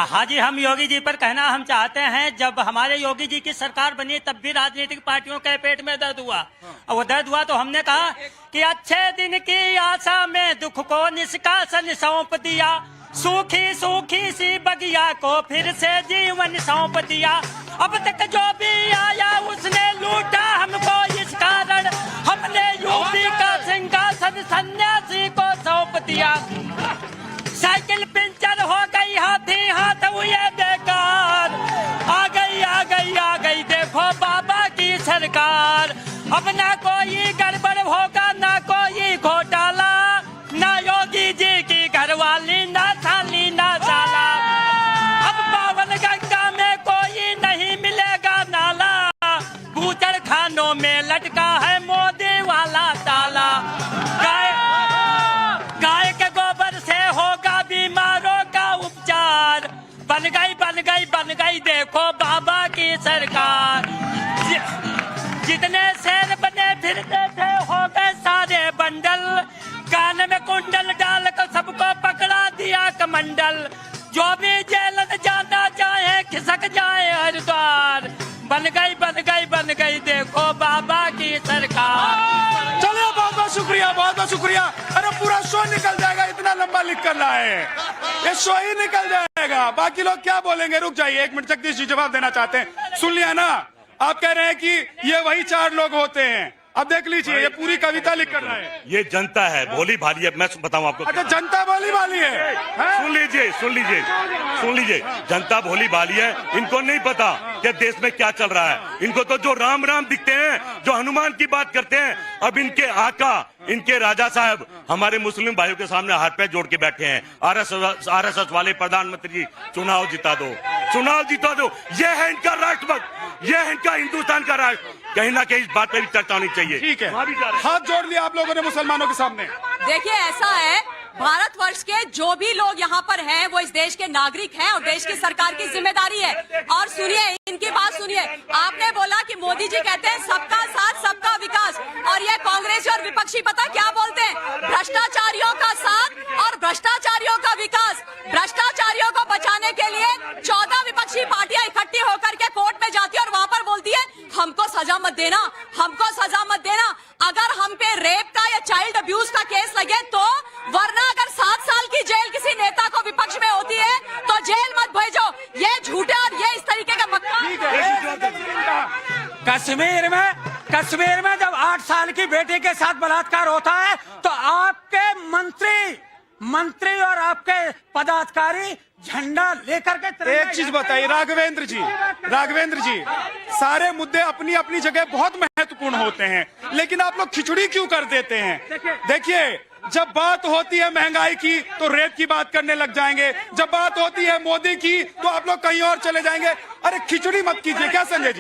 हाँ जी, हम योगी जी पर कहना हम चाहते हैं, जब हमारे योगी जी की सरकार बनी तब भी राजनीतिक पार्टियों के पेट में दर्द हुआ। और वो दर्द हुआ तो हमने कहा कि अच्छे दिन की आशा में दुख को निष्कासन सौंप दिया, सूखी सूखी सी बगिया को फिर से जीवन सौंप दिया। अब तक जो भी आया उसने लूटा हमको, इस कारण हमने यूपी का सिंहासन सन्यासी को सौंप दिया। साइकिल पंचर हो गई, हाथी हाथ हुए बेकार, आ गई देखो बाबा की सरकार। अब ना कोई गड़बड़ होगा ना कोई घोटाला, ना योगी जी की घरवाली ना साली ना साला। अब पावन गंगा में कोई नहीं मिलेगा नाला, बूचड़ खानों में लटका है मोदी वाला ताला। गाय के गोबर से होगा बीमारों का उपचार, बन गई देखो बाबा की सरकार। जितने शेर बने फिरते थे हो गए सारे बंडल, कान में कुंडल डाल कर सबको पकड़ा दिया कमंडल। जो भी जेल जाना चाहे खिसक जाए हरिद्वार, बन गई देखो बाबा की सरकार। चलिए बहुत बहुत शुक्रिया। अरे पूरा शो निकल जाएगा, इतना लंबा लिख कर रहा है, ये शो ही निकल जाएगा। बाकी लोग क्या बोलेंगे, रुक जाइए 1 मिनट, जगदीश जी जवाब देना चाहते हैं। सुन लिया ना, आप कह रहे हैं कि ये वही 4 लोग होते हैं। अब देख लीजिए, ये पूरी कविता लिख कर रहा है। ये जनता है, भोली भाली है। मैं बताऊं आपको। अच्छा, जनता भोली भाली है? सुन लीजिए, जनता भोली भाली है। इनको नहीं पता कि देश में क्या चल रहा है। इनको तो जो राम राम दिखते हैं, जो हनुमान की बात करते हैं, अब इनके आका, इनके राजा साहब हमारे मुस्लिम भाइयों के सामने हाथ पैर जोड़ के बैठे हैं। आरएसएस वाले प्रधानमंत्री जी चुनाव जिता दो। ये है इनका राष्ट्रभक्त, ये है इनका हिंदुस्तान का राष्ट्र। कहीं ना कहीं इस बात पर भी चर्चा होनी चाहिए। ठीक है, हाथ जोड़ लिया आप लोगों ने मुसलमानों के सामने। देखिए, ऐसा है, भारतवर्ष के जो भी लोग यहाँ पर हैं वो इस देश के नागरिक हैं और देश की सरकार की जिम्मेदारी है। और सुनिए, इनकी बात सुनिए। आपने बोला कि मोदी जी कहते हैं सबका साथ सबका विकास, और ये कांग्रेस और विपक्षी पता क्या बोलते हैं? भ्रष्टाचारियों का साथ और भ्रष्टाचारियों का विकास। भ्रष्टाचारियों को बचाने के लिए 14 विपक्षी पार्टियां इकट्ठी होकर के कोर्ट में जाती है और वहाँ पर बोलती है हमको सजा मत देना। अगर हम पे रेप का या चाइल्ड अब्यूज का केस लगे तो, वरना अगर 7 साल की जेल किसी नेता को विपक्ष में होती है तो जेल मत भेजो। ये झूठे और ये इस तरीके का कश्मीर में जब 8 साल की बेटी के साथ बलात्कार होता है तो आपके मंत्री और आपके पदाधिकारी झंडा लेकर के। एक चीज बताइए राघवेंद्र जी, सारे मुद्दे अपनी अपनी जगह बहुत महत्वपूर्ण होते हैं, लेकिन आप लोग खिचड़ी क्यों कर देते हैं? देखिए, जब बात होती है महंगाई की तो रेप की बात करने लग जाएंगे, जब बात होती है मोदी की तो आप लोग कहीं और चले जाएंगे। अरे खिचड़ी मत कीजिए क्या संजय जी?